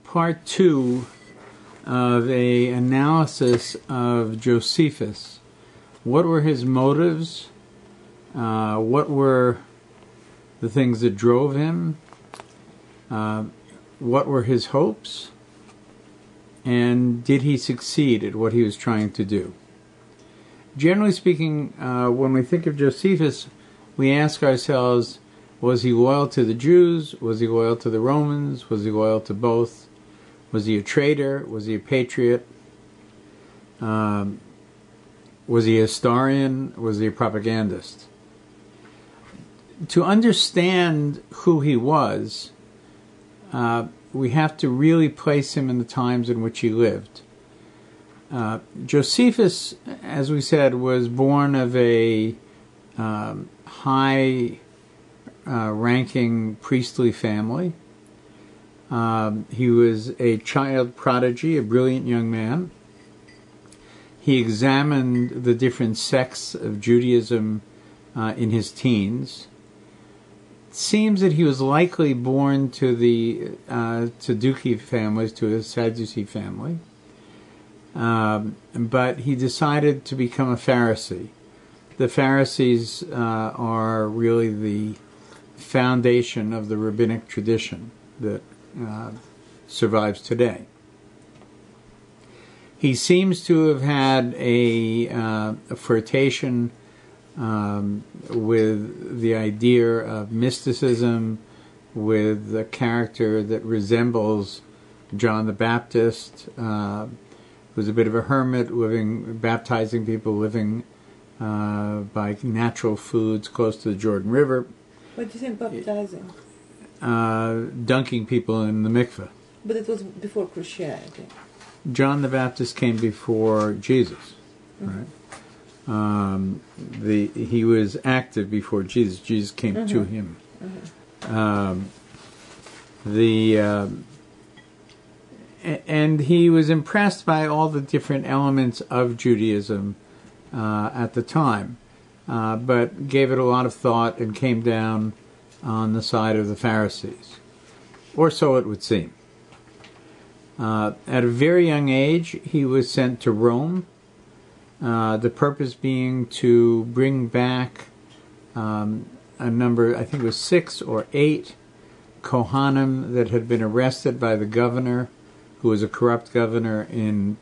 part 2 of an analysis of Josephus. What were his motives? What were the things that drove him? What were his hopes? And did he succeed at what he was trying to do? Generally speaking, when we think of Josephus, we ask ourselves, was he loyal to the Jews? Was he loyal to the Romans? Was he loyal to both? Was he a traitor? Was he a patriot? Was he a historian? Was he a propagandist? To understand who he was, we have to really place him in the times in which he lived. Josephus, as we said, was born of a high-ranking priestly family. He was a child prodigy, a brilliant young man. He examined the different sects of Judaism in his teens. It seems that he was likely born to the Tzadduki families, to a Sadducee family. But he decided to become a Pharisee. The Pharisees are really the foundation of the rabbinic tradition that survives today. He seems to have had a flirtation with the idea of mysticism, with a character that resembles John the Baptist, who was a bit of a hermit, baptizing people, living by natural foods close to the Jordan River. What do you think baptizing? Dunking people in the mikveh. But it was before Christianity. John the Baptist came before Jesus, right? He was active before Jesus. Jesus came to him. And he was impressed by all the different elements of Judaism at the time, but gave it a lot of thought and came down on the side of the Pharisees, or so it would seem. At a very young age, he was sent to Rome, the purpose being to bring back a number, I think it was 6 or 8 Kohanim that had been arrested by the governor, who was a corrupt governor in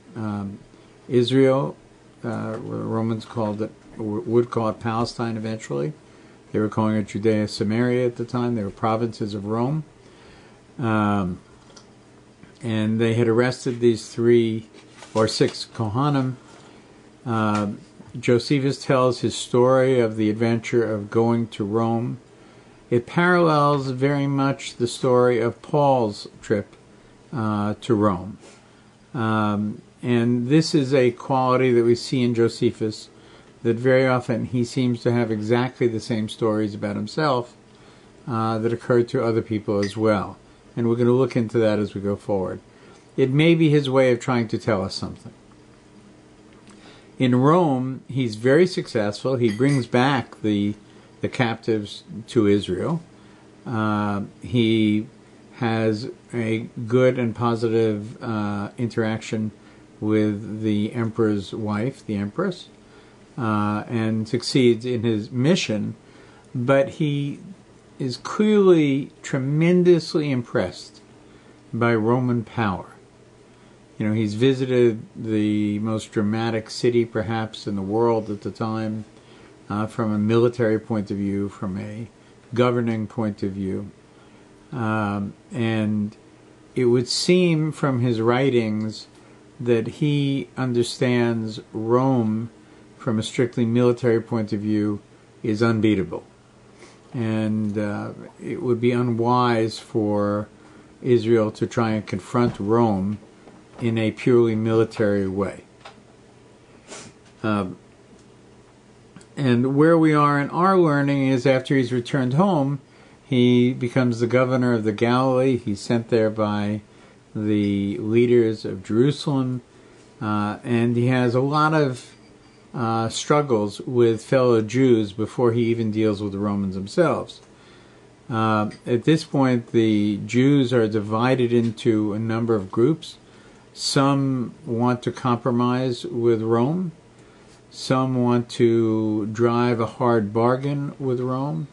Israel. The Romans would call it Palestine eventually. They were calling it Judea Samaria at the time. They were provinces of Rome. And they had arrested these 3 or 6 Kohanim. Josephus tells his story of the adventure of going to Rome. It parallels very much the story of Paul's trip to Rome. And this is a quality that we see in Josephus, that very often he seems to have exactly the same stories about himself that occurred to other people as well. And we're going to look into that as we go forward. It may be his way of trying to tell us something. In Rome, he's very successful. He brings back the captives to Israel. He has a good and positive interaction with the emperor's wife, the empress, and succeeds in his mission, but he is clearly tremendously impressed by Roman power. You know, he's visited the most dramatic city perhaps in the world at the time, from a military point of view, from a governing point of view. And it would seem from his writings that he understands Rome from a strictly military point of view is unbeatable. And it would be unwise for Israel to try and confront Rome in a purely military way. And where we are in our learning is after he's returned home, he becomes the governor of the Galilee. He's sent there by the leaders of Jerusalem, and he has a lot of struggles with fellow Jews before he even deals with the Romans themselves. At this point, the Jews are divided into a number of groups. Some want to compromise with Rome. Some want to drive a hard bargain with Rome.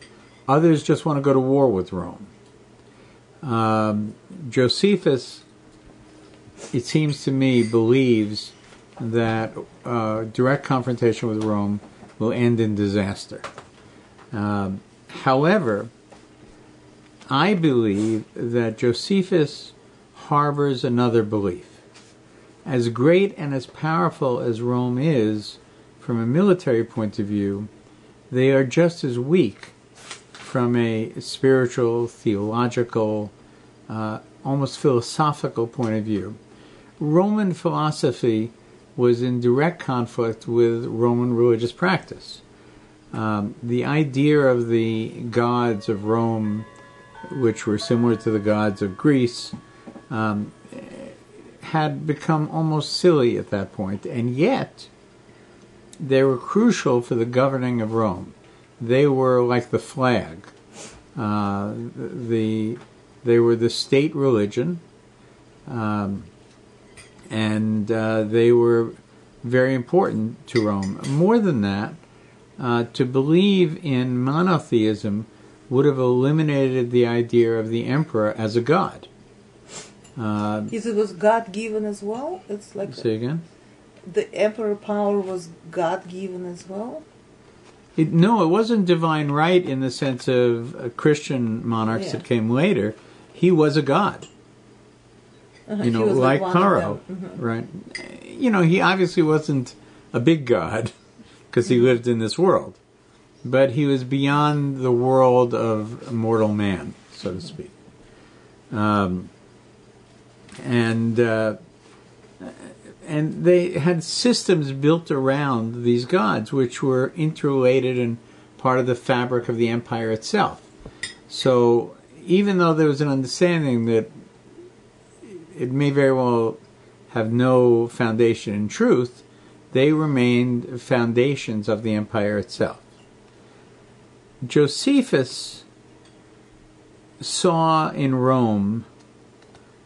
Others just want to go to war with Rome. Josephus, it seems to me, believes that direct confrontation with Rome will end in disaster. However, I believe that Josephus harbors another belief. As great and as powerful as Rome is, from a military point of view, they are just as weak from a spiritual, theological, almost philosophical point of view. Roman philosophy was in direct conflict with Roman religious practice. The idea of the gods of Rome, which were similar to the gods of Greece, had become almost silly at that point, and yet they were crucial for the governing of Rome. They were like the flag. They were the state religion, and they were very important to Rome. More than that, to believe in monotheism would have eliminated the idea of the emperor as a god. It was God-given as well? It's like Say again? The emperor power was God-given as well? No, it wasn't divine right in the sense of Christian monarchs that came later. He was a god. Like Paro, right? He obviously wasn't a big god because he lived in this world. But he was beyond the world of mortal man, so to speak. And they had systems built around these gods, which were interrelated and part of the fabric of the empire itself. So even though there was an understanding that it may very well have no foundation in truth, they remained foundations of the empire itself. Josephus saw in Rome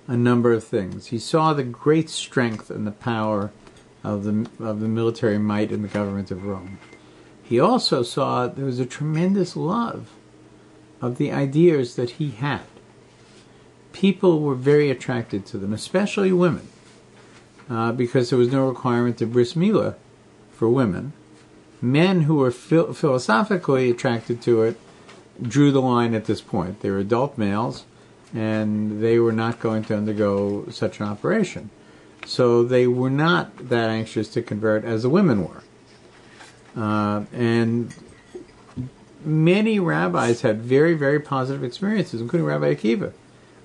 a number of things. He saw the great strength and the power of the military might in the government of Rome. He also saw there was a tremendous love of the ideas that he had. People were very attracted to them, especially women, because there was no requirement of bris milah for women. Men who were philosophically attracted to it drew the line at this point. They were adult males, and they were not going to undergo such an operation. So they were not that anxious to convert as the women were. And many rabbis had very, very positive experiences, including Rabbi Akiva,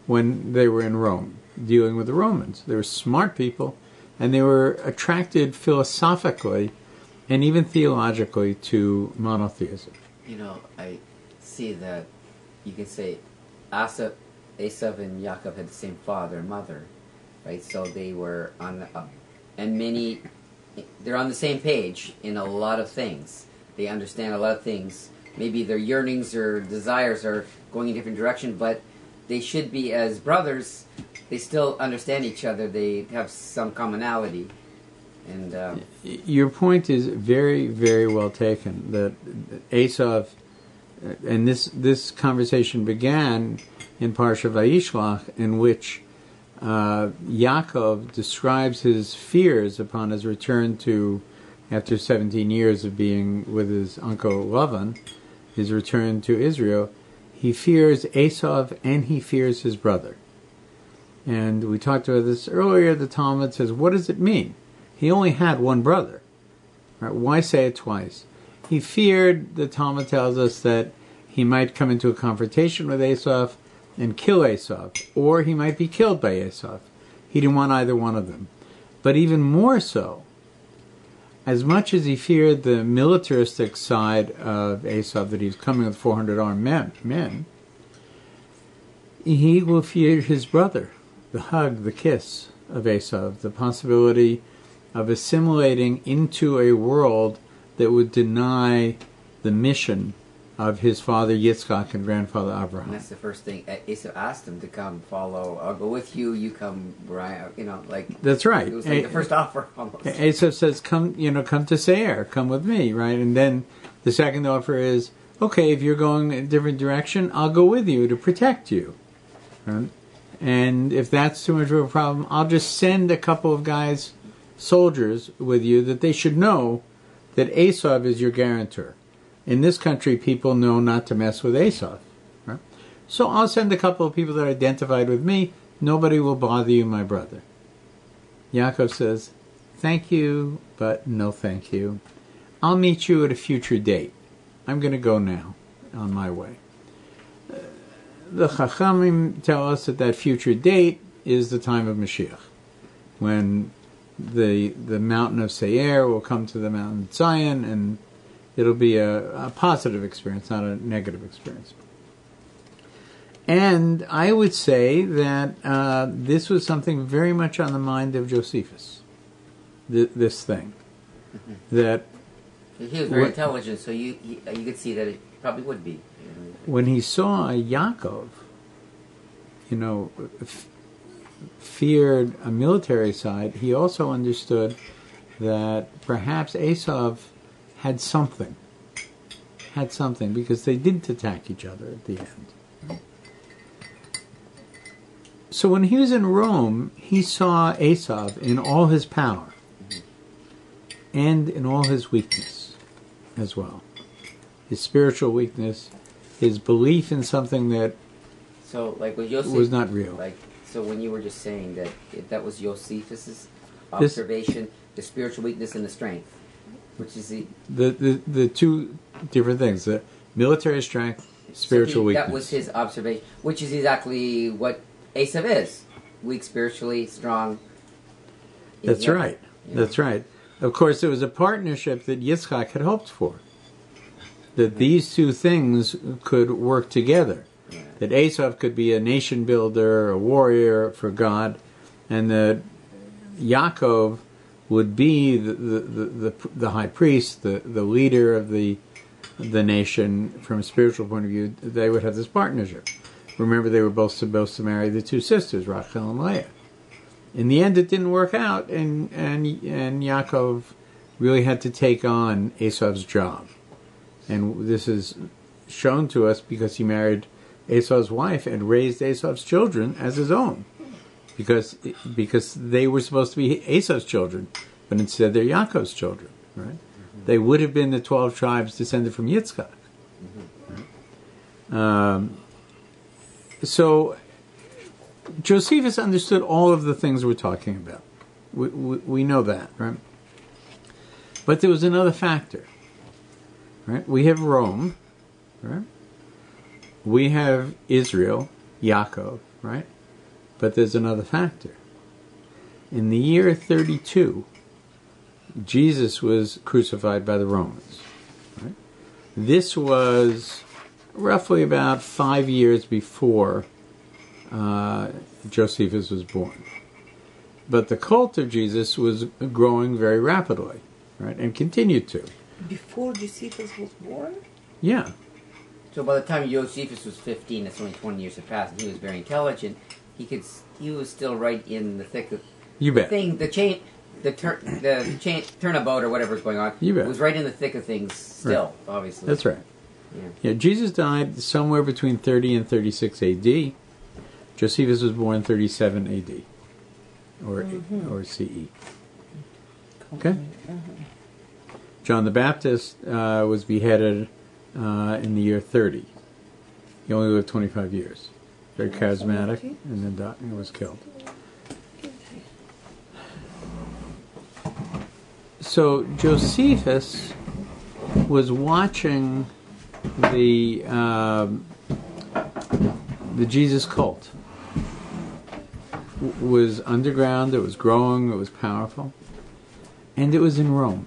when they were in Rome, dealing with the Romans. They were smart people, and they were attracted philosophically and even theologically to monotheism. I see that you can say Esav and Yaakov had the same father and mother, right? So they were on they're on the same page in a lot of things. They understand a lot of things. Maybe their yearnings or desires are going in a different direction, but they should be, as brothers, they still understand each other. They have some commonality. And your point is very, very well taken. That Esav, and this conversation began in Parsha Vayishlach, in which Yaakov describes his fears upon his return after 17 years of being with his uncle Lavan, his return to Israel. He fears Esav and he fears his brother. And we talked about this earlier. The Talmud says, what does it mean? He only had one brother. Right? Why say it twice? He feared, the Talmud tells us, that he might come into a confrontation with Esav and kill Esav, or he might be killed by Esav. He didn't want either one of them. But even more so, as much as he feared the militaristic side of Esav, that he was coming with 400 armed men, he will fear his brother, the hug, the kiss of Esav, the possibility of assimilating into a world that would deny the mission of his father Yitzchak and grandfather And Abraham. that's the first thing. Esau asked him to come follow. I'll go with you. You come, Brian. That's right. It was like the first offer almost. Esau says, come to Seir, come with me, right? And then the second offer is, okay, if you're going in a different direction, I'll go with you to protect you. Right? And if that's too much of a problem, I'll just send a couple of guys, soldiers, with you that they should know that Esau is your guarantor. In this country, people know not to mess with Esau. Right? So I'll send a couple of people that are identified with me. Nobody will bother you, my brother. Yaakov says, thank you, but no thank you. I'll meet you at a future date. I'm going to go now on my way. The Chachamim tell us that future date is the time of Mashiach, when the mountain of Seir will come to the mountain of Zion, and it'll be a positive experience, not a negative experience. And I would say that this was something very much on the mind of Josephus, this thing. That he was very intelligent, so you could see that it probably would be. When he saw Yaakov, feared a military side, he also understood that perhaps Esau had something, because they didn't attack each other at the end. So when he was in Rome, he saw Esau in all his power and in all his weakness as well. His spiritual weakness, his belief in something that was not real. So when you were just saying that was Josephus's observation, the spiritual weakness and the strength, which is the two different things: the military strength, spiritual weakness. That was his observation, which is exactly what Esau is: weak spiritually, strong. That's right. That's right. Of course, it was a partnership that Yitzchak had hoped for. That these two things could work together. That Esau could be a nation builder, a warrior for God, and that Yaakov would be the high priest, the leader of the nation from a spiritual point of view. They would have this partnership. Remember, they were both supposed to marry the two sisters, Rachel and Leah. In the end, it didn't work out, and Yaakov really had to take on Esau's job. And this is shown to us because he married Esau's wife and raised Esau's children as his own. Because they were supposed to be Esau's children, but instead they're Yaakov's children. Right? Mm-hmm. They would have been the 12 tribes descended from Yitzchak. Mm-hmm. Right? So Josephus understood all of the things we're talking about. We know that, right? But there was another factor. Right? We have Rome, right? We have Israel, Yaakov, right? But there's another factor. In the year 32, Jesus was crucified by the Romans. Right? This was roughly about 5 years before Josephus was born. But the cult of Jesus was growing very rapidly, right? And continued to. Before Josephus was born? Yeah. So by the time Josephus was 15, that's only 20 years had passed, and he was very intelligent. He was still right in the thick of the turnabout or whatever was going on. You bet. It was right in the thick of things still, right. Obviously. That's right. Yeah, Jesus died somewhere between 30 and 36 A.D. Josephus was born 37 A.D. or C.E. Okay? Mm-hmm. John the Baptist was beheaded in the year 30. He only lived 25 years. Very charismatic, and then died and was killed. So Josephus was watching the Jesus cult. It was underground, it was growing, it was powerful, and it was in Rome.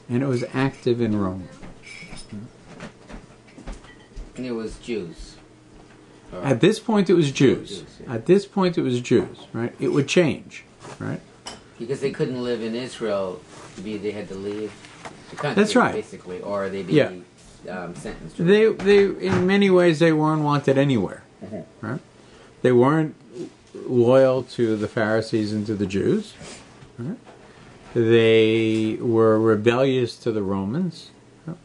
And it was active in Rome. And it was Jews. At this point, it was Jews. At this point, it was Jews, right? It would change, right? Because they couldn't live in Israel, they had to leave the country. That's right. Basically, or they'd be sentenced. They in many ways they weren't wanted anywhere. Right? They weren't loyal to the Pharisees and to the Jews. Right? They were rebellious to the Romans. Right?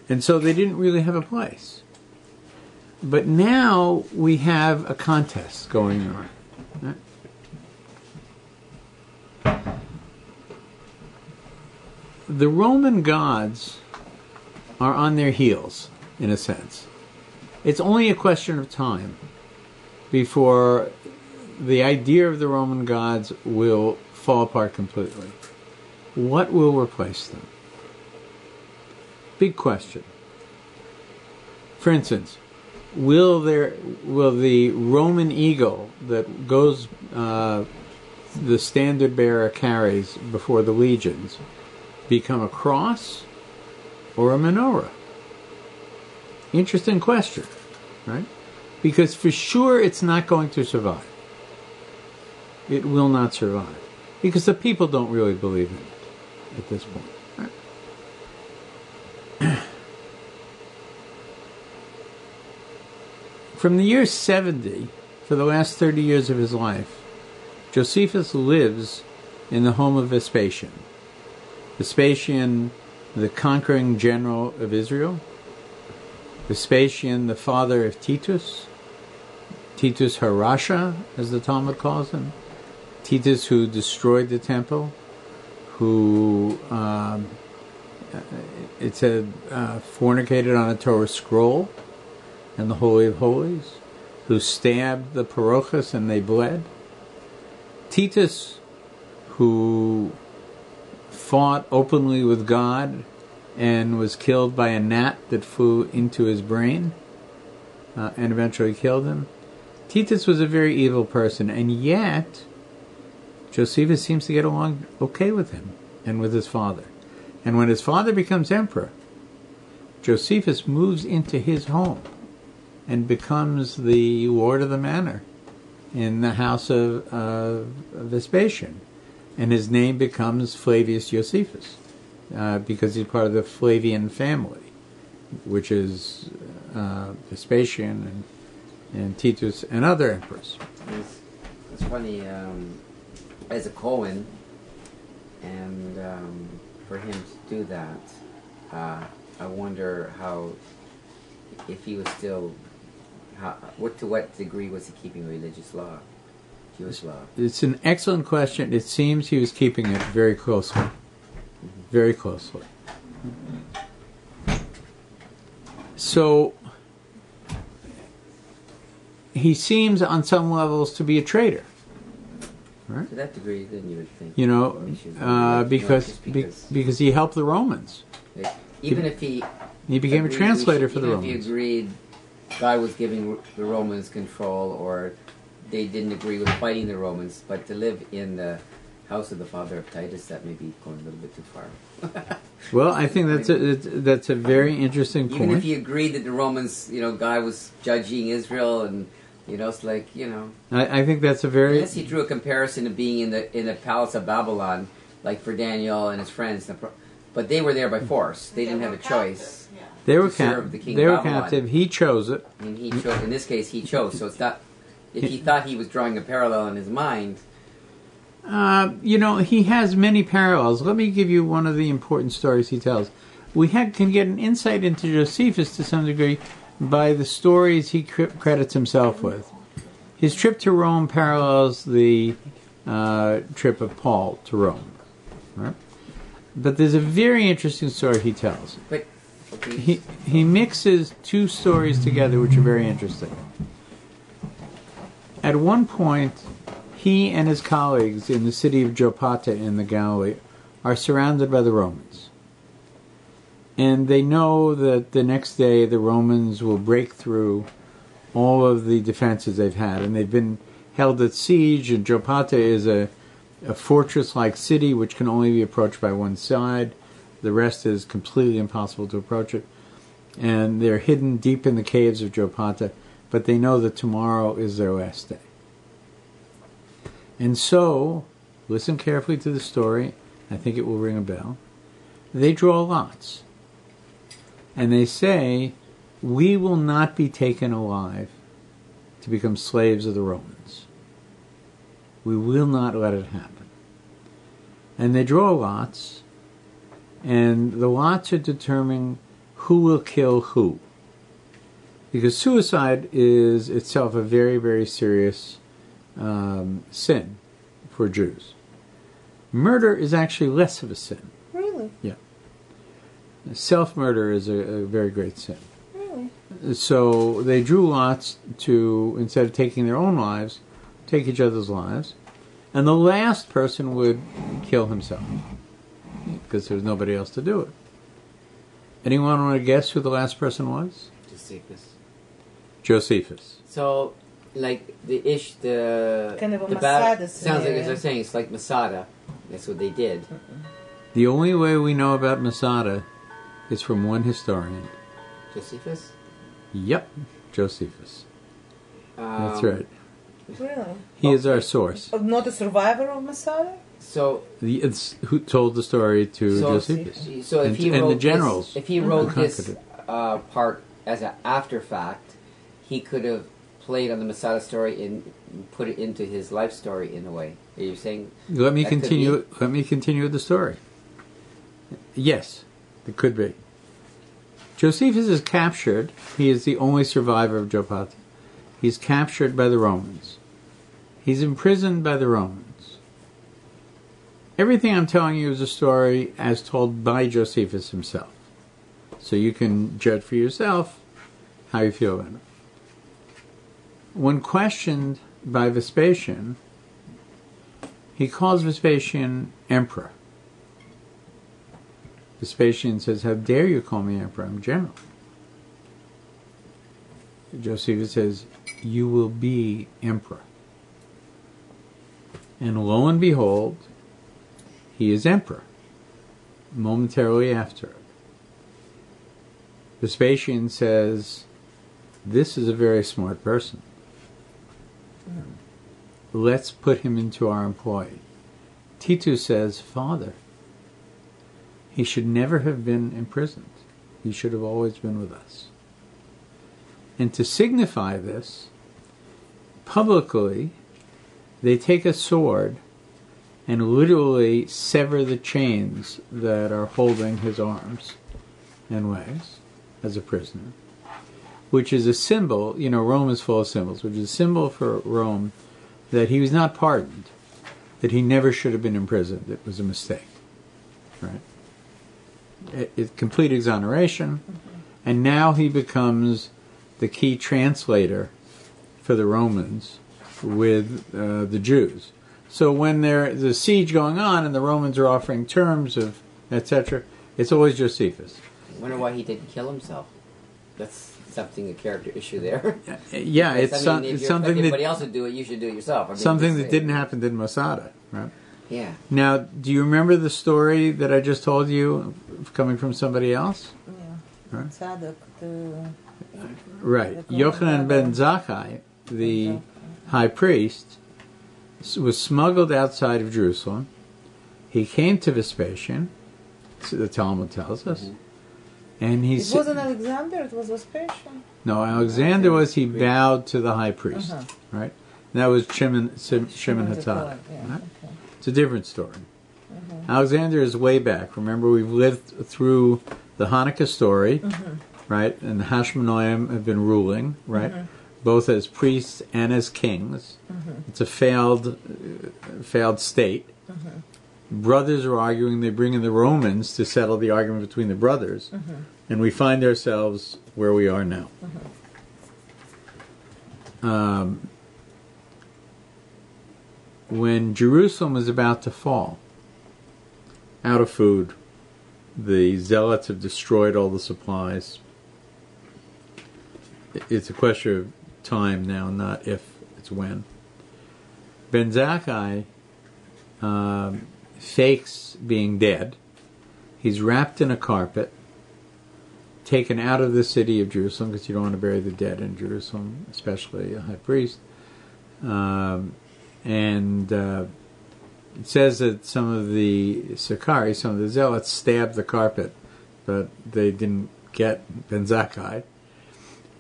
And so they didn't really have a place. But now we have a contest going on. Right? The Roman gods are on their heels, in a sense. It's only a question of time before the idea of the Roman gods will fall apart completely. What will replace them? Big question. For instance, will the Roman eagle that goes the standard bearer carries before the legions become a cross or a menorah? Interesting question, right? Because for sure it's not going to survive. It will not survive. Because the people don't really believe in it at this point. Right? From the year 70, for the last 30 years of his life, Josephus lives in the home of Vespasian. Vespasian, the conquering general of Israel. Vespasian, the father of Titus. Titus Harasha, as the Talmud calls him. Titus, who destroyed the temple, who, it said, fornicated on a Torah scroll in the Holy of Holies, who stabbed the parochas and they bled. Titus, who fought openly with God and was killed by a gnat that flew into his brain and eventually killed him. Titus was a very evil person, and yet Josephus seems to get along okay with him and with his father. And when his father becomes emperor, Josephus moves into his home and becomes the lord of the manor in the house of Vespasian. And his name becomes Flavius Josephus because he's part of the Flavian family, which is Vespasian and Titus and other emperors. It's funny, as a Cohen, and for him to do that, I wonder how, if he was still, to what degree was he keeping religious law, Jewish law? It's an excellent question. It seems he was keeping it very closely. Very closely. So, he seems on some levels to be a traitor. Right? To that degree, then you would think. You know, because he helped the Romans. Even if he became a translator for the Romans. Even if he agreed God was giving the Romans control, or they didn't agree with fighting the Romans, but to live in the house of the father of Titus, that may be going a little bit too far. Well, I think that's a very interesting point. Even if he agreed that the Romans, God was judging Israel, and it's like, I think that's a very. Unless he drew a comparison to being in the palace of Babylon, like for Daniel and his friends, but they were there by force. They didn't have a choice. Yeah. They were captive. He chose it. And he chose. In this case, he chose. So it's not. If he thought he was drawing a parallel in his mind. He has many parallels. Let me give you one of the important stories he tells. We can get an insight into Josephus to some degree by the stories he credits himself with. His trip to Rome parallels the trip of Paul to Rome. Right? But there's a very interesting story he tells. But he mixes two stories together which are very interesting. At one point, he and his colleagues in the city of Jopata in the Galilee are surrounded by the Romans. And they know that the next day the Romans will break through all of the defenses they've had. And they've been held at siege, and Jopata is a fortress-like city which can only be approached by one side. The rest is completely impossible to approach it. And they're hidden deep in the caves of Jopata, but they know that tomorrow is their last day. And so, listen carefully to the story. I think it will ring a bell. They draw lots. And they say, we will not be taken alive to become slaves of the Romans. We will not let it happen. And they draw lots, and the lots are determining who will kill who. Because suicide is itself a very, very serious sin for Jews. Murder is actually less of a sin. Really? Yeah. Self-murder is a very great sin. Really? So they drew lots to, instead of taking their own lives, take each other's lives. And the last person would kill himself, because there was nobody else to do it. Anyone want to guess who the last person was? Josephus. So, like the kind of a the Masada sounds like, as they're saying, it's like Masada. That's what they did. The only way we know about Masada is from one historian. Josephus? Yep, Josephus. That's right. Really? He is our source. Not a survivor of Masada? So It's who told the story to Josephus. So if he wrote the generals, if he wrote this part as an after fact, he could have played on the Masada story and put it into his life story in a way. Are you saying? Let me continue. Let me continue the story. Yes, it could be. Josephus is captured. He is the only survivor of Jopata. He's captured by the Romans. He's imprisoned by the Romans. Everything I'm telling you is a story as told by Josephus himself. So you can judge for yourself how you feel about it. When questioned by Vespasian, he calls Vespasian emperor. Vespasian says, how dare you call me emperor? I'm general. Josephus says, you will be emperor. And lo and behold, he is emperor momentarily after. Vespasian says, this is a very smart person. Let's put him into our employ. Titus says, Father, he should never have been imprisoned. He should have always been with us. And to signify this, publicly, they take a sword and literally sever the chains that are holding his arms and legs as a prisoner, which is a symbol, you know, Rome is full of symbols, which is a symbol for Rome that he was not pardoned, that he never should have been imprisoned. It was a mistake, right? It complete exoneration, and now he becomes the key translator for the Romans with the Jews. So when there's a siege going on and the Romans are offering terms of etc., it's always Josephus. I wonder why he didn't kill himself. That's something, a character issue there. Yeah, it's something if that everybody else would do it, you should do it yourself. Something that didn't happen in Masada, right? Yeah. Now, do you remember the story that I just told you, coming from somebody else? Yeah. Right. Tzadok, Right. Yochanan ben Zakkai, the high priest, was smuggled outside of Jerusalem. He came to Vespasian, the Talmud tells us, and he it wasn't Alexander, it was Vespasian. No, Alexander was, he bowed to the high priest, right? And that was Shimon Hatzadik. Yeah, right? It's a different story. Alexander is way back. Remember, we've lived through the Hanukkah story, right? And the Hashmonaim have been ruling, right? Both as priests and as kings. It's a failed state. Brothers are arguing. They bring in the Romans to settle the argument between the brothers. And we find ourselves where we are now. When Jerusalem was about to fall, out of food, the zealots have destroyed all the supplies. It's a question of time now, not if, it's when. Ben Zakkai fakes being dead. He's wrapped in a carpet, taken out of the city of Jerusalem, because you don't want to bury the dead in Jerusalem, especially a high priest. It says that some of the Sakari, some of the zealots, stabbed the carpet, but they didn't get Ben Zakkai.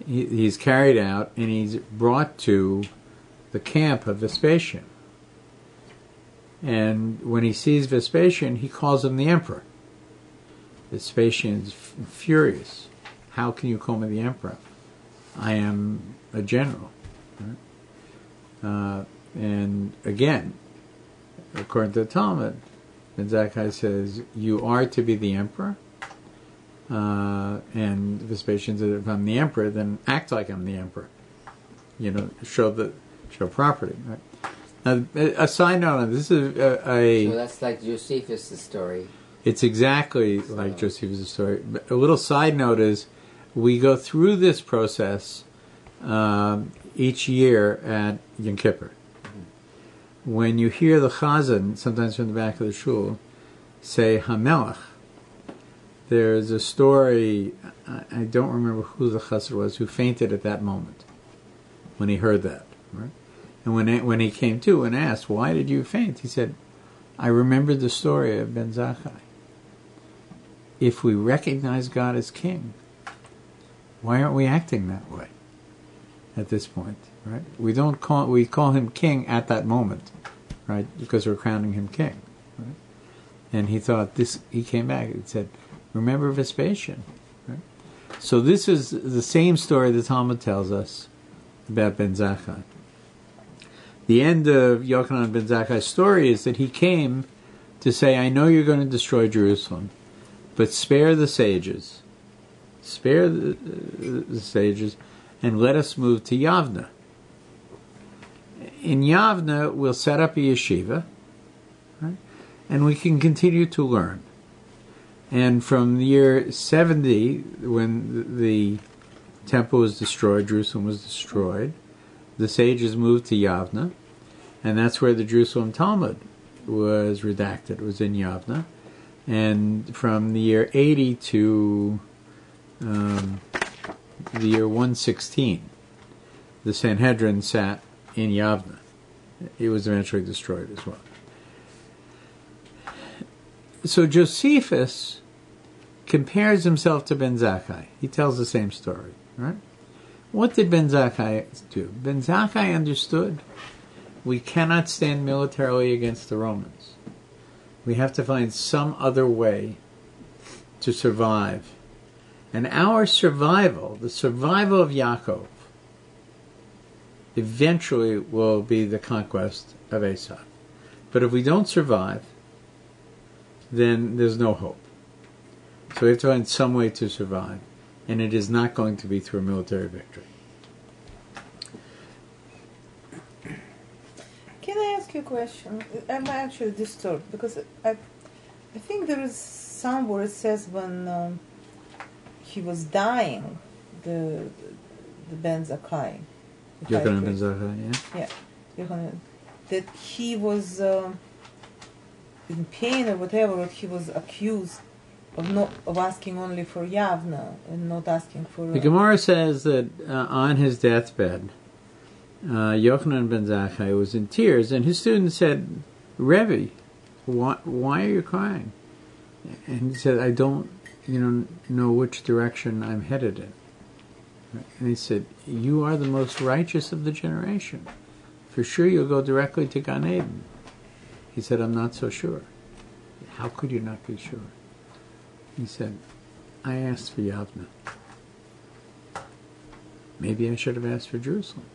He's carried out and he's brought to the camp of Vespasian. And when he sees Vespasian, he calls him the emperor. Vespasian's furious. How can you call me the emperor? I am a general. Right? And again, according to the Talmud, Ben Zakkai says, you are to be the emperor. And Vespasian said, if I'm the emperor, then act like I'm the emperor. Show property. Right? Now, a side note on this is So that's like Josephus' story. It's exactly like Josephus' story. But a little side note is, we go through this process each year at Yom Kippur. When you hear the chazan, sometimes from the back of the shul, say Hamelach, there's a story, I don't remember who the chassid was, who fainted at that moment when he heard that. Right? And when he came to and asked, why did you faint? He said, I remembered the story of Ben Zakkai. If we recognize God as king, why aren't we acting that way at this point? Right? We call him king at that moment, right? Because we're crowning him king. Right? And he thought he came back and said, remember Vespasian. Right? So this is the same story the Talmud tells us about Ben Zakkai. The end of Yochanan ben Zakkai's story is that he came to say, I know you're going to destroy Jerusalem, but spare the sages. Spare the sages, and let us move to Yavna. In Yavna, we'll set up a yeshiva, right? And we can continue to learn. And from the year 70, when the temple was destroyed, Jerusalem was destroyed, the sages moved to Yavna, and that's where the Jerusalem Talmud was redacted. It was in Yavna. And from the year 80 to the year 116, the Sanhedrin sat in Yavna. It was eventually destroyed as well. So Josephus compares himself to Ben Zakkai. He tells the same story, right? What did Ben Zakkai do? Ben Zakkai understood we cannot stand militarily against the Romans. We have to find some other way to survive. And our survival, the survival of Yaakov, eventually will be the conquest of Esau. But if we don't survive, then there's no hope. So we have to find some way to survive. And it is not going to be through a military victory. Can I ask you a question? I'm actually disturbed because I think there is somewhere it says when he was dying, the Ben Zakkai. Yochanan ben Zakkai, yeah. Yeah, Yochanan, that he was in pain or whatever, or he was accused of asking only for Yavna and not asking for... The Gemara says that on his deathbed, Yochanan ben Zakkai was in tears, and his student said, Rabbi, why are you crying? And he said, I don't know which direction I'm headed in. And he said, you are the most righteous of the generation. For sure you'll go directly to Gan Eden. He said, I'm not so sure. How could you not be sure? He said, I asked for Yavna. Maybe I should have asked for Jerusalem.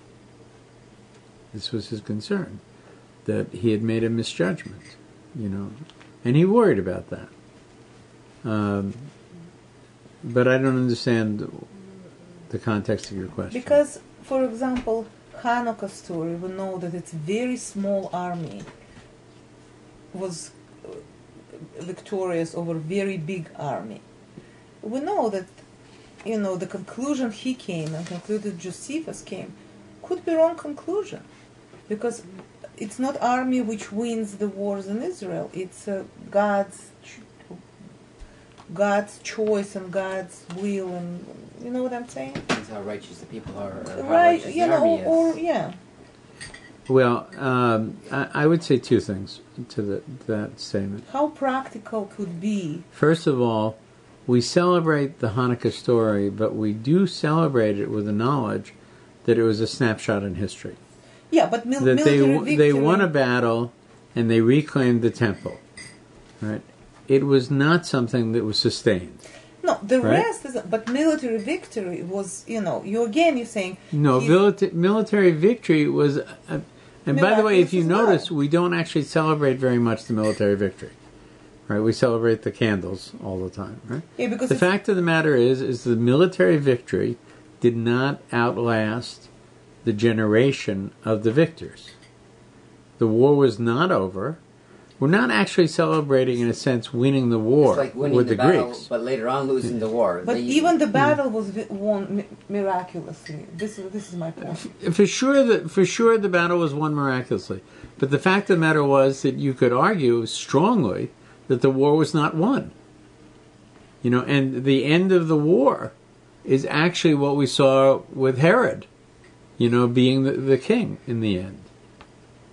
This was his concern, that he had made a misjudgment, and he worried about that. But I don't understand the context of your question. Because, for example, Hanukkah story, we know that it's a very small army was victorious over a very big army. We know that, the conclusion he came and concluded Josephus came could be wrong conclusion, because it's not army which wins the wars in Israel. It's God's choice and God's will, and you know what I'm saying? That's how righteous the people are, or how right? righteous the army is. Well, I would say two things to that statement. How practical could be? First of all, we celebrate the Hanukkah story, but we do celebrate it with the knowledge that it was a snapshot in history. Yeah, but That military victory... they won a battle and they reclaimed the temple. Right? It was not something that was sustained. No, the right? rest is... But military victory was, you're saying... No, military victory was... and by the way, if you notice, we don't actually celebrate very much the military victory. Right? We celebrate the candles all the time. Right? Yeah, because the fact of the matter is the military victory did not outlast the generation of the victors. The war was not over. We're not actually celebrating, in a sense, winning the war It's like winning with the the battle, Greeks. but later on losing the war. But even the battle was won miraculously. This is my point. For sure, the battle was won miraculously. But the fact of the matter was that you could argue strongly that the war was not won. And the end of the war is actually what we saw with Herod, being the king in the end.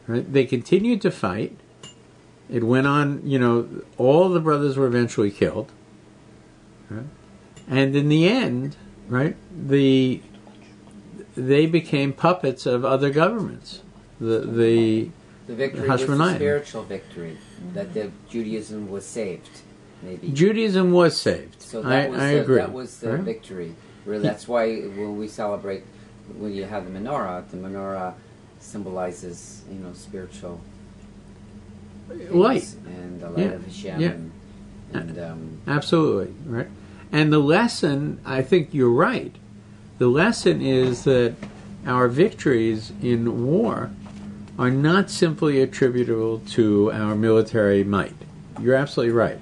Right? They continued to fight. It went on, all the brothers were eventually killed. Right? And in the end, right, they became puppets of other governments. The victory was the spiritual victory, that the Judaism was saved, maybe. Judaism was saved. So that I agree. That was the victory. Really, that's why when we celebrate, when you have the menorah symbolizes, spiritual light and the light of Hashem. And absolutely, right. And the lesson, I think you're right. The lesson is that our victories in war are not simply attributable to our military might. You're absolutely right.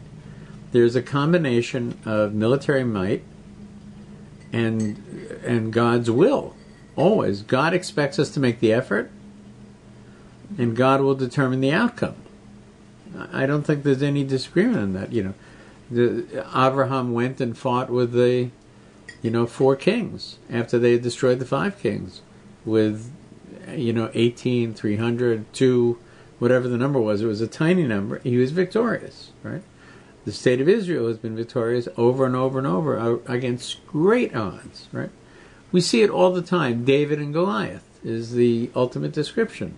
There's a combination of military might and God's will. Always. God expects us to make the effort, and God will determine the outcome. I don't think there's any disagreement on that. Abraham went and fought with the 4 kings after they had destroyed the 5 kings with 18, 300, 2, whatever the number was. It was a tiny number. He was victorious, right? The state of Israel has been victorious over and over and over against great odds, right? We see it all the time. David and Goliath is the ultimate description,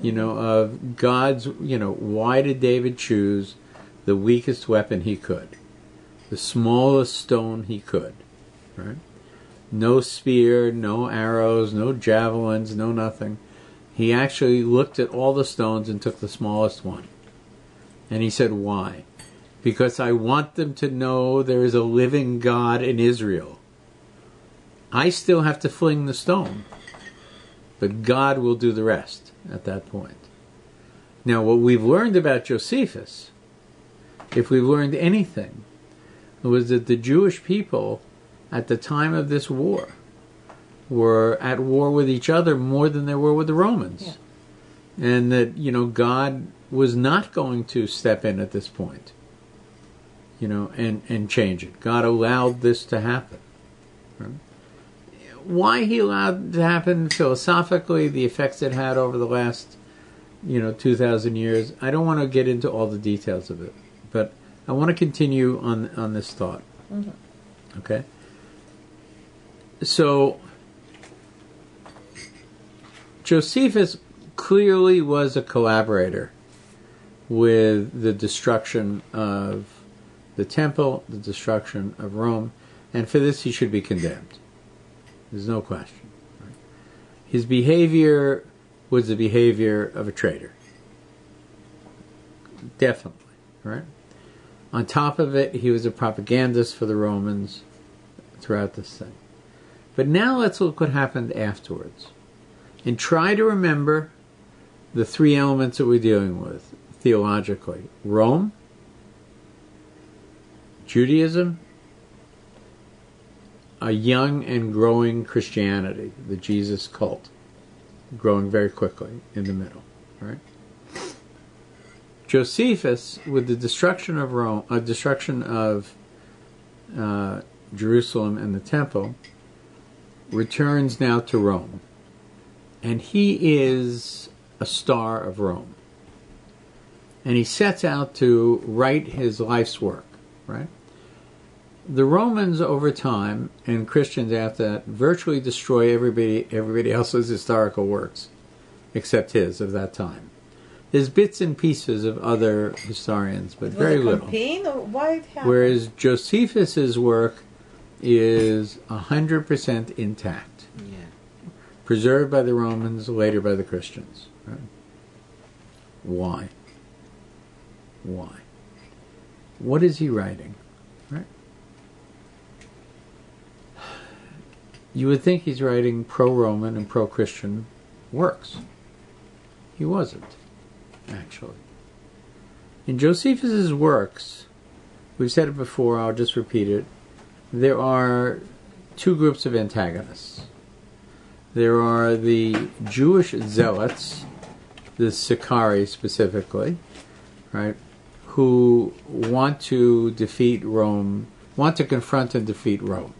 of God's, why did David choose the weakest weapon he could? The smallest stone he could, right? No spear, no arrows, no javelins, no nothing. He actually looked at all the stones and took the smallest one. And he said, why? Because I want them to know there is a living God in Israel. I still have to fling the stone, but God will do the rest at that point. Now, what we've learned about Josephus, if we've learned anything, was that the Jewish people at the time of this war were at war with each other more than they were with the Romans. Yeah. And that, God was not going to step in at this point, and change it. God allowed this to happen. Right? Why he allowed it to happen philosophically, the effects it had over the last, 2,000 years, I don't want to get into all the details of it. But I want to continue on this thought. Mm-hmm. Okay? So, Josephus clearly was a collaborator with the destruction of the temple, the destruction of Rome, and for this he should be condemned. There's no question. Right? His behavior was the behavior of a traitor. Definitely, right? On top of it, he was a propagandist for the Romans throughout this thing. But now let's look what happened afterwards. And try to remember the 3 elements that we're dealing with theologically. Rome, Judaism, a young and growing Christianity, the Jesus cult, growing very quickly in the middle, right? Josephus, with the destruction of Rome, destruction of Jerusalem and the temple, returns now to Rome, and he is a star of Rome, and he sets out to write his life's work, right? The Romans over time, and Christians after that, virtually destroy everybody else's historical works, except his of that time. There's bits and pieces of other historians, but very little. Campaign, or why it happened? Whereas Josephus's work is 100% intact, preserved by the Romans, later by the Christians. Right? Why? Why? What is he writing? Right? You would think he's writing pro-Roman and pro-Christian works. He wasn't, actually. In Josephus's works, we've said it before, I'll just repeat it, there are two groups of antagonists. There are the Jewish zealots, the Sicarii specifically, right, who want to defeat Rome, want to confront and defeat Rome.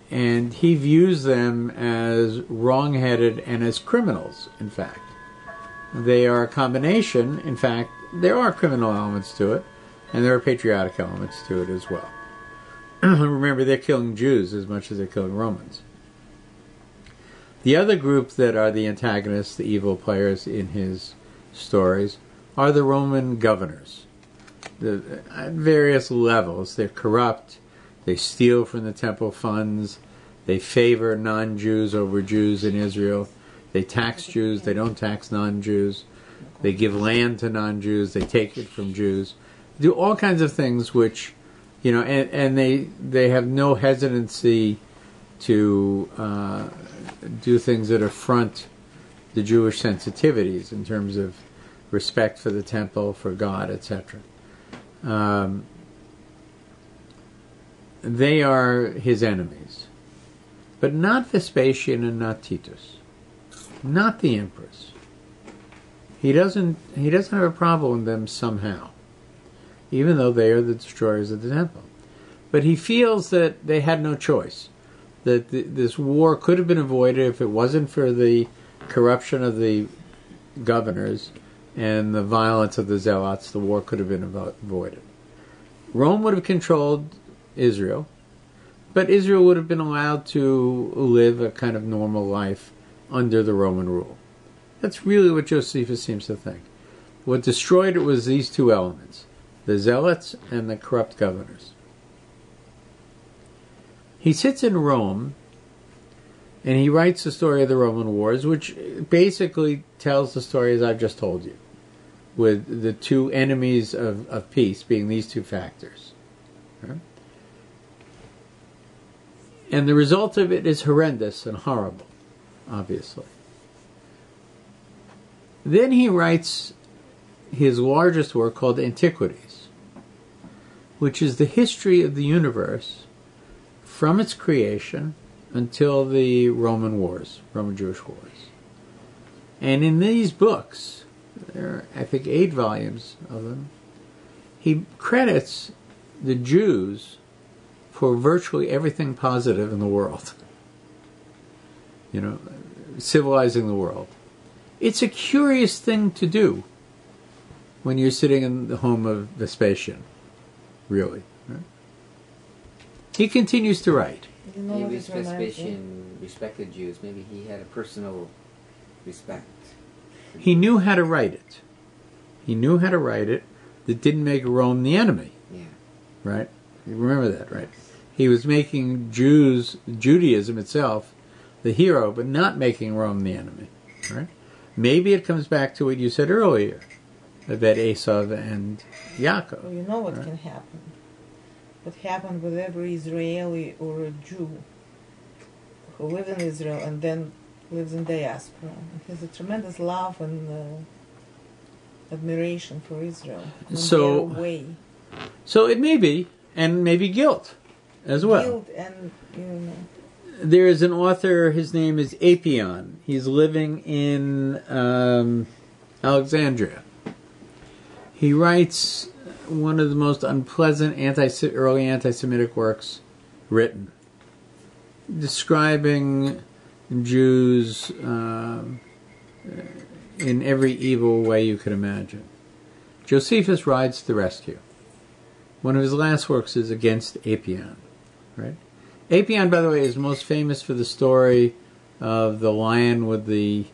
And he views them as wrong-headed and as criminals, in fact. They are a combination. In fact, there are criminal elements to it, and there are patriotic elements to it as well. Remember, they're killing Jews as much as they're killing Romans. The other group that are the antagonists, the evil players in his stories, are the Roman governors. At various levels, they're corrupt, they steal from the temple funds, they favor non-Jews over Jews in Israel, they tax Jews, they don't tax non-Jews, they give land to non-Jews, they take it from Jews, do all kinds of things which, you know, and they have no hesitancy to do things that affront the Jewish sensitivities in terms of respect for the temple, for God, etc. They are his enemies. But not Vespasian and not Titus. Not the emperors. He doesn't have a problem with them somehow, even though they are the destroyers of the temple. But he feels that they had no choice, that this war could have been avoided if it wasn't for the corruption of the governors and the violence of the zealots. The war could have been avoided. Rome would have controlled Israel, but Israel would have been allowed to live a kind of normal life under the Roman rule. That's really what Josephus seems to think. What destroyed it was these two elements, the zealots and the corrupt governors. He sits in Rome and he writes the story of the Roman wars, which basically tells the story as I've just told you, with the two enemies of peace being these two factors. Right? And the result of it is horrendous and horrible, obviously. Then he writes his largest work called Antiquities, which is the history of the universe from its creation until the Roman wars, Roman Jewish wars. And in these books, there are, I think, 8 volumes of them, he credits the Jews for virtually everything positive in the world. You know, civilizing the world. It's a curious thing to do when you're sitting in the home of Vespasian, really. Right? He continues to write. Maybe Vespasian respected Jews. Maybe he had a personal respect. He knew how to write it. He knew how to write it that didn't make Rome the enemy. Yeah. Right? You remember that, right? He was making Judaism itself, the hero, but not making Rome the enemy. Right? Maybe it comes back to what you said earlier about Esau and Yaakov. Well, you know what can happen. What happened with every Israeli or a Jew who lives in Israel and then lives in diaspora. He has a tremendous love and admiration for Israel. So it may be, and maybe guilt as well. Guilt and, you know. There is an author, his name is Apion. He's living in Alexandria. He writes one of the most unpleasant early anti-Semitic works written, describing Jews in every evil way you could imagine. Josephus rides to the rescue. one of his last works is Against Apion, right? Apion, by the way, is most famous for the story of the lion with the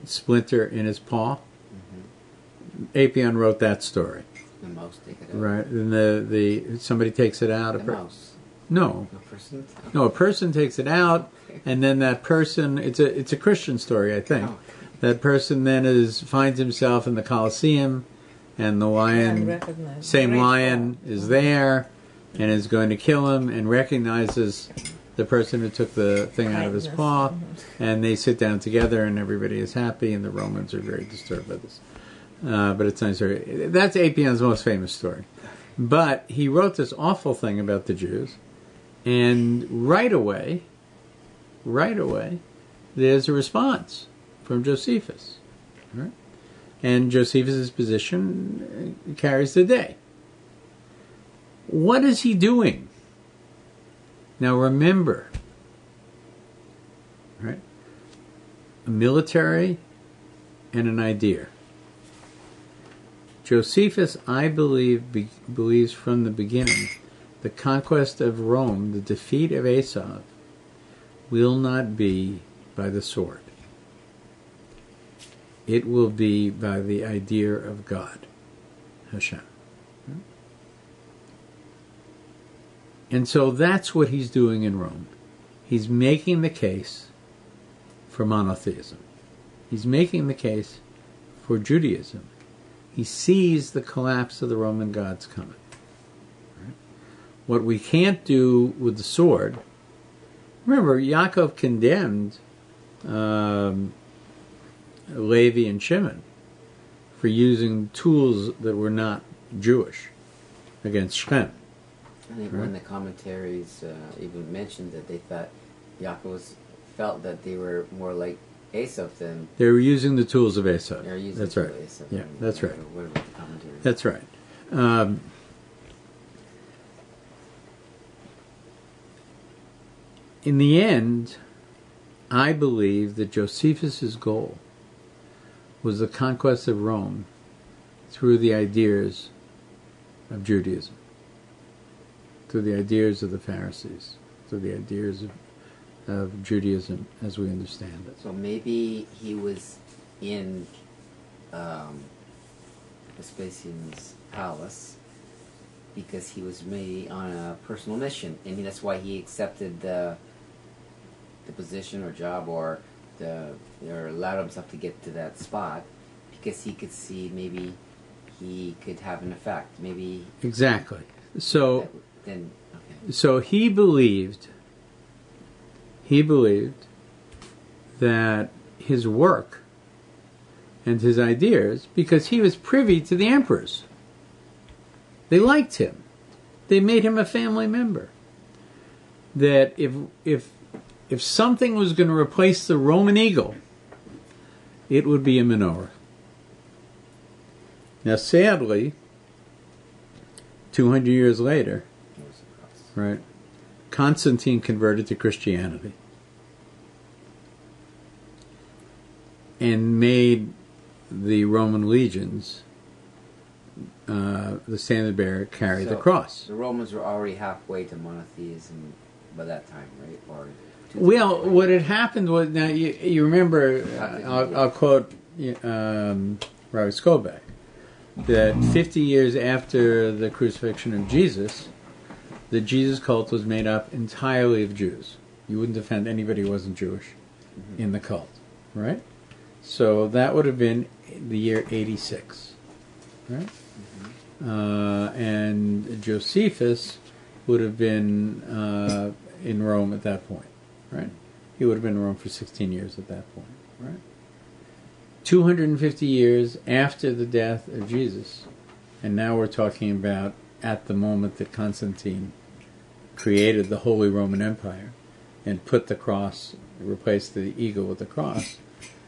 splinter in his paw. Apion wrote that story. The mouse take it out. Right, and the somebody takes it out. The mouse. No. No person? No, a person takes it out, and then that person, it's a Christian story, I think. Oh. That person then finds himself in the Colosseum, and the lion, same lion, is there, and is going to kill him, and recognizes the person who took the thing out of his paw, and they sit down together, and everybody is happy, and the Romans are very disturbed by this. But it's not story. That's Apion's most famous story. But he wrote this awful thing about the Jews, and right away, there's a response from Josephus. Right? And Josephus' position carries the day. What is he doing? Now remember, right? A military and an idea. Josephus, I believe, believes from the beginning the conquest of Rome, the defeat of Esau, will not be by the sword. It will be by the idea of God, Hashem. And so that's what he's doing in Rome. He's making the case for monotheism. He's making the case for Judaism. He sees the collapse of the Roman gods coming. Right? What we can't do with the sword, remember, Yaakov condemned Levi and Shimon for using tools that were not Jewish against Shem. I think one of the commentaries even mentioned that they thought Yaakov felt that they were more like Esau than... They were using the tools of Esau. They were using that's the right. tools of Esau. Yeah, that's right. What about the commentary? That's right. In the end, I believe that Josephus' goal was the conquest of Rome through the ideas of Judaism, through the ideas of the Pharisees, through the ideas of Judaism as we understand it. So maybe he was in Vespasian's palace because he was maybe on a personal mission. I mean, that's why he accepted the position or job or allowed himself to get to that spot, because he could see maybe he could have an effect. Maybe exactly. So then, okay. So he believed that his work and his ideas, because he was privy to the emperors. They liked him. They made him a family member. That if something was going to replace the Roman eagle, it would be a menorah. Now, sadly, 200 years later, right, Constantine converted to Christianity and made the Roman legions, the standard bearer, carry the cross. The Romans were already halfway to monotheism by that time, right? Or well, what had happened was, now you remember, I'll quote Rabbi Skolbeck, that 50 years after the crucifixion of Jesus, the Jesus cult was made up entirely of Jews. You wouldn't defend anybody who wasn't Jewish in the cult, right? So that would have been the year 86, right? And Josephus would have been in Rome at that point, right? He would have been in Rome for 16 years at that point, right? 250 years after the death of Jesus, and now we're talking about at the moment that Constantine created the Holy Roman Empire and put the cross, replaced the eagle with the cross,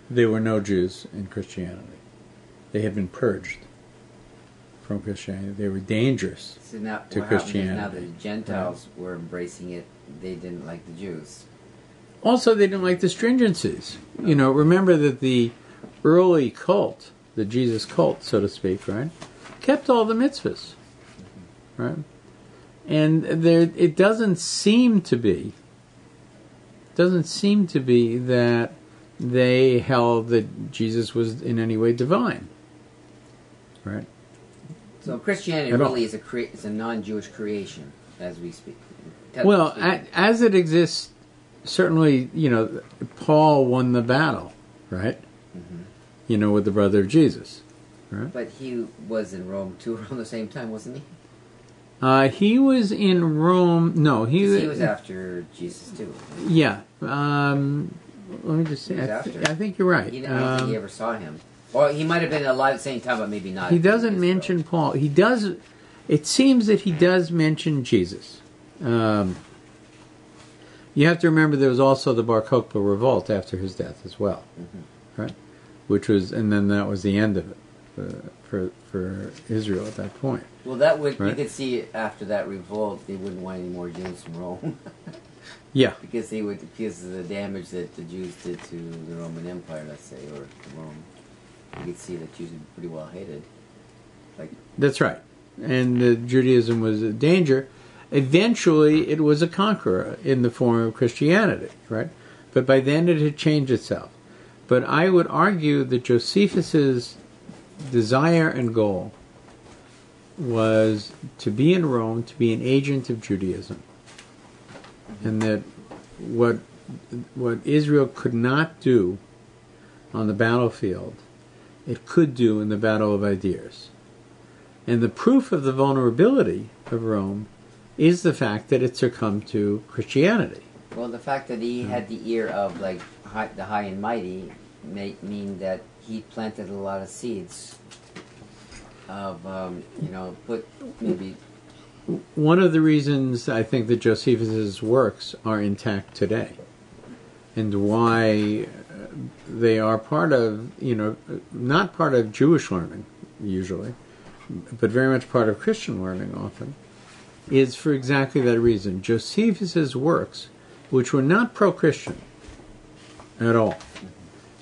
there were no Jews in Christianity. They had been purged from Christianity. They were dangerous to Christianity. Now that the Gentiles were embracing it, they didn't like the Jews. Also, they didn't like the stringencies. You know, remember that the early cult, the Jesus cult, so to speak, right, kept all the mitzvahs. right? And there, it doesn't seem to be that they held that Jesus was in any way divine, right? So Christianity At all. really is a non-Jewish creation, as we speak. Well, as it exists, certainly, Paul won the battle, right? Mm-hmm. With the brother of Jesus, right? But he was in Rome too around the same time, wasn't he? He was in Rome. No, he was after Jesus too. Yeah. Let me just say. I think you're right. I don't think he ever saw him. Or he might have been alive at the same time, but maybe not. He doesn't mention Paul. He does. It seems that he does mention Jesus. You have to remember there was also the Bar Kokhba revolt after his death as well, right? And then that was the end of it for Israel at that point. Well, that would right? You could see after that revolt, they wouldn't want any more Jews from Rome. Yeah, because of the damage that the Jews did to the Roman Empire, let's say, or Rome. You could see that Jews would be pretty well hated. That's right. And Judaism was a danger. Eventually, it was a conqueror in the form of Christianity, right? But by then it had changed itself. But I would argue that Josephus's desire and goal was to be in Rome, to be an agent of Judaism. And that what Israel could not do on the battlefield, it could do in the battle of ideas. And the proof of the vulnerability of Rome is the fact that it succumbed to Christianity. Well, the fact that he had the ear of the high and mighty may mean that he planted a lot of seeds of, One of the reasons I think that Josephus's works are intact today, and why they are part of, not part of Jewish learning usually, but very much part of Christian learning often, is for exactly that reason. Josephus's works, which were not pro-Christian at all.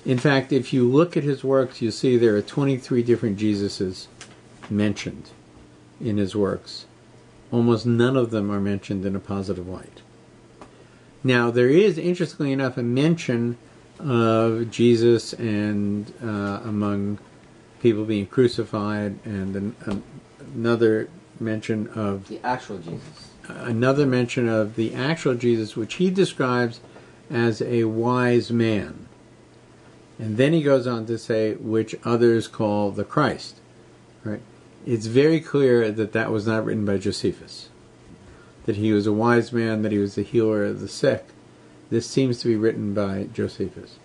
In fact, if you look at his works, you see there are 23 different Jesuses mentioned in his works. Almost none of them are mentioned in a positive light. Now, there is, interestingly enough, a mention of Jesus and among people being crucified, and another mention of the actual Jesus. Another mention of the actual Jesus, which he describes as a wise man. And then he goes on to say, which others call the Christ. Right? It's very clear that that was not written by Josephus. That he was a wise man, that he was the healer of the sick. This seems to be written by Josephus.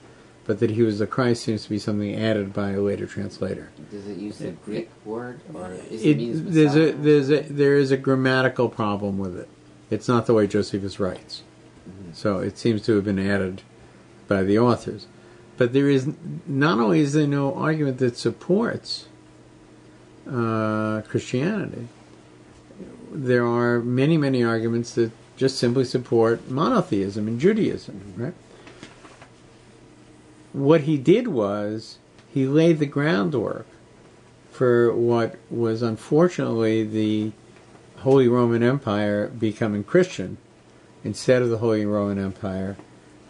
But that he was the Christ seems to be something added by a later translator. Does it use the Greek word, or there is a grammatical problem with it. It's not the way Josephus writes. So it seems to have been added by the authors. But there is, not only is there no argument that supports Christianity, there are many, many arguments that just simply support monotheism in Judaism, right? What he did was, he laid the groundwork for what was unfortunately the Holy Roman Empire becoming Christian, instead of the Holy Roman Empire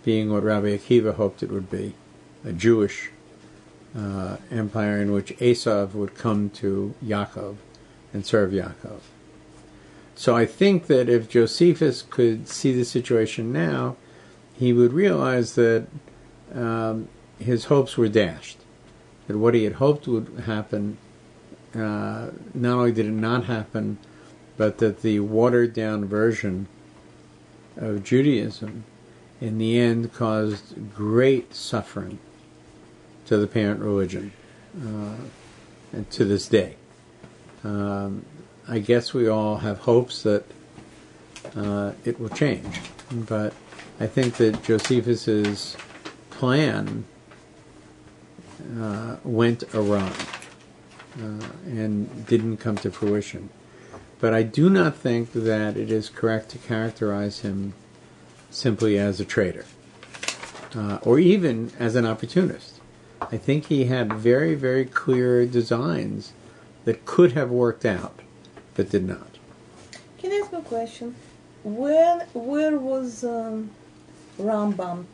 being what Rabbi Akiva hoped it would be, a Jewish empire in which Esav would come to Yaakov and serve Yaakov. So I think that if Josephus could see the situation now, he would realize that his hopes were dashed. That what he had hoped would happen, not only did it not happen, but that the watered-down version of Judaism in the end caused great suffering to the parent religion, and to this day. I guess we all have hopes that it will change, but I think that Josephus's plan went awry and didn't come to fruition. But I do not think that it is correct to characterize him simply as a traitor, or even as an opportunist. I think he had very, very clear designs that could have worked out, but did not. one question. Where was Rambam?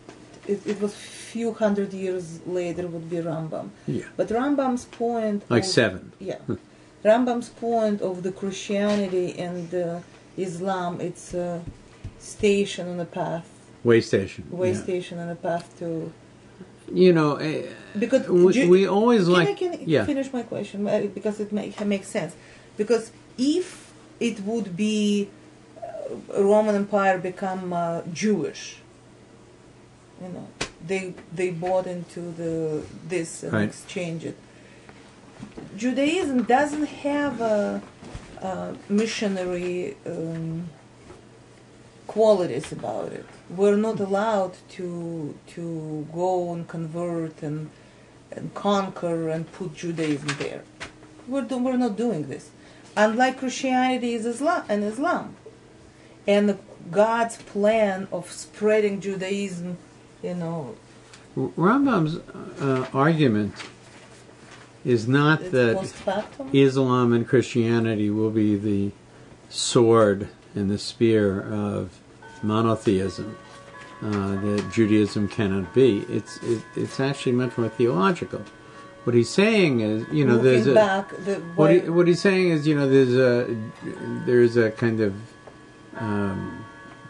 It was few hundred years later would be Rambam. Yeah. But Rambam's point... Like of, 7. Yeah. Rambam's point of the Christianity and Islam, it's a station on the path. Way station. Station on the path to... You know, because we always can I finish my question? Because it makes sense. Because if it would be Roman Empire become Jewish, you know, they bought into this and exchange it. Judaism doesn't have a missionary qualities about it. We're not allowed to go and convert and conquer and put Judaism there. We're not doing this. Unlike Christianity is Islam. And God's plan of spreading Judaism, you know. Rambam's argument is not that Islam and Christianity will be the sword and the spear of monotheism that Judaism cannot be. It's actually much more theological. What he's saying is, you know, what he's saying is, you know, there's a kind of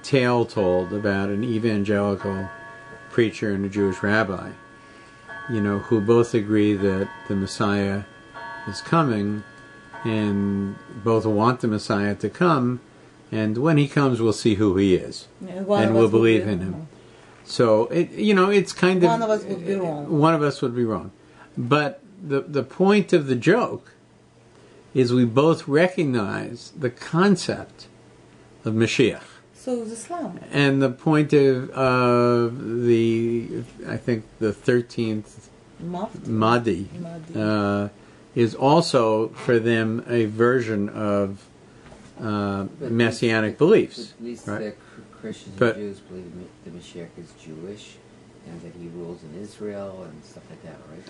tale told about an evangelical preacher and a Jewish rabbi, you know, who both agree that the Messiah is coming, and both want the Messiah to come, and when he comes, we'll see who he is, and we'll believe in him. So, it's kind of... One of us would be wrong. One of us would be wrong. But the point of the joke is we both recognize the concept of Mashiach. So is Islam. And the point of I think the 13th Mahdi is also for them a version of messianic beliefs. At least right? the Christians and Jews believe the Mashiach is Jewish and that he rules in Israel and stuff like that, right?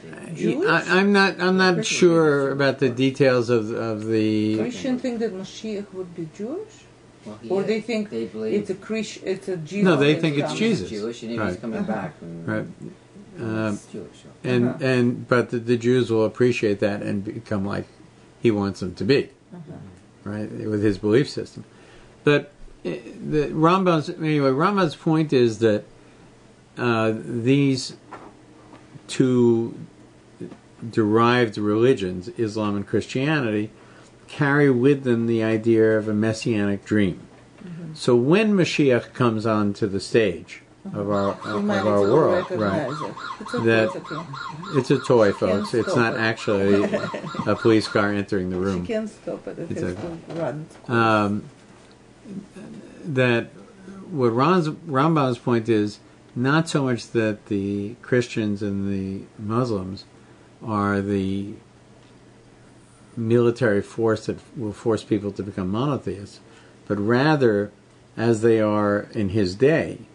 I'm not sure about the details of the... Christians think that Mashiach would be Jewish? Well, or they think it's a Jesus. No, they think it's Jesus. Jewish and he was coming back. Right. Jewish. But the Jews will appreciate that and become like he wants them to be, right? With his belief system. But Rambam's point is that these two derived religions, Islam and Christianity, carry with them the idea of a messianic dream. So when Mashiach comes onto the stage of our world, right? It's a toy, folks. It's not actually a police car entering the room. You can't stop it. It has to run. That what Rambam's point is not so much that the Christians and the Muslims are the military force that will force people to become monotheists, but rather, as they are in his day,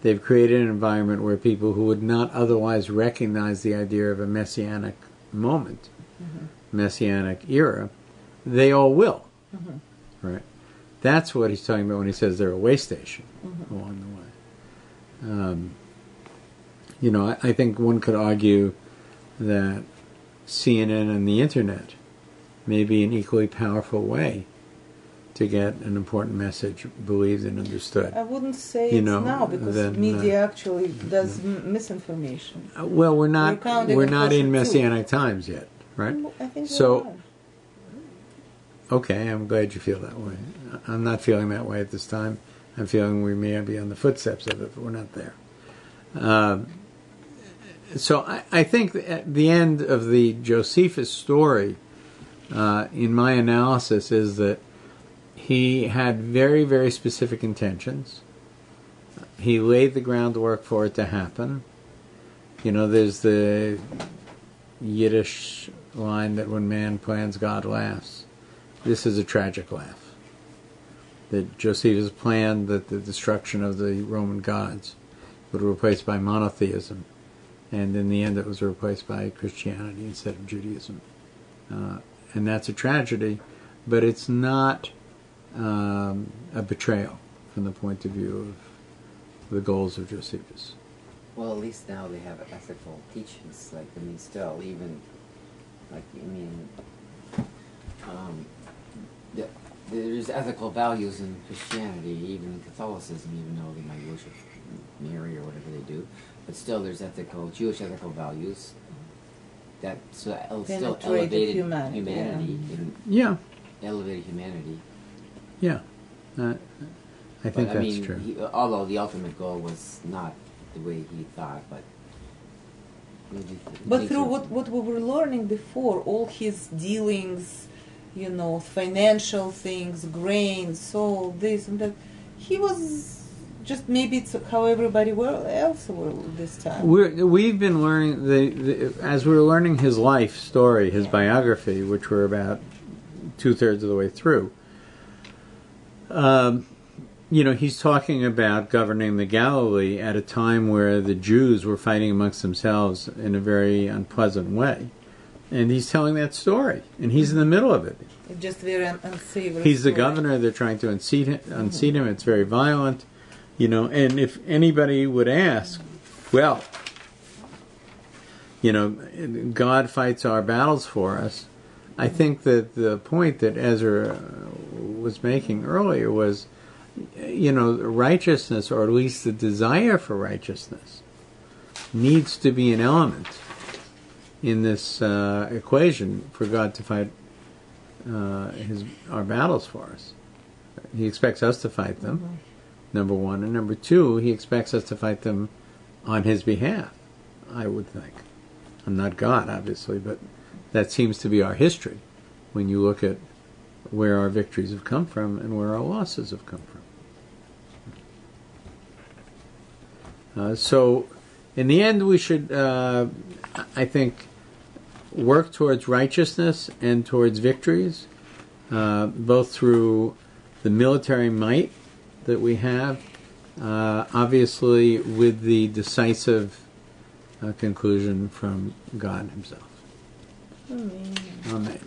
they've created an environment where people who would not otherwise recognize the idea of a messianic moment, messianic era, they all will. Right? That's what he's talking about when he says they're a way station along the way. I think one could argue that CNN and the Internet may be an equally powerful way to get an important message believed and understood. I wouldn't say it's now because media actually does misinformation. Well, we're not in messianic times yet, right? I think so. Okay, I'm glad you feel that way. I'm not feeling that way at this time. I'm feeling we may be on the footsteps of it, but we're not there. So I think at the end of the Josephus story, in my analysis, is that he had very, very specific intentions. He laid the groundwork for it to happen. There's the Yiddish line that when man plans, God laughs. This is a tragic laugh. That Josephus planned that the destruction of the Roman gods would be replaced by monotheism, and in the end it was replaced by Christianity instead of Judaism. And that's a tragedy, but it's not a betrayal from the point of view of the goals of Josephus. Well, at least now they have ethical teachings. Like, I mean, still, even, like, I mean, there's ethical values in Christianity, even in Catholicism, even though they might worship Mary or whatever they do. But still, there's Jewish ethical values that still elevated humanity. Yeah. Elevated humanity. Yeah. I think that's true. Although the ultimate goal was not the way he thought, but but through what we were learning before, all his dealings, you know, financial things, grain, salt, this and that, he was just, maybe it's how everybody else were this time. We've been learning, as we were learning his life story, his biography, which we're about 2/3 of the way through, you know, he's talking about governing the Galilee at a time where the Jews were fighting amongst themselves in a very unpleasant way. And he's telling that story, and he's in the middle of it. It's just very unsavory. He's the governor, they're trying to unseat him, it's very violent, you know, and if anybody would ask, well, you know, God fights our battles for us, I think that the point that Ezra was making earlier was, you know, righteousness, or at least the desire for righteousness, needs to be an element in this equation for God to fight our battles for us. He expects us to fight them, number one, and number two, he expects us to fight them on his behalf, I would think. I'm not God, obviously, but that seems to be our history when you look at where our victories have come from and where our losses have come from. So, in the end, we should, I think, work towards righteousness and towards victories, both through the military might that we have, obviously with the decisive conclusion from God himself. Amen. Amen.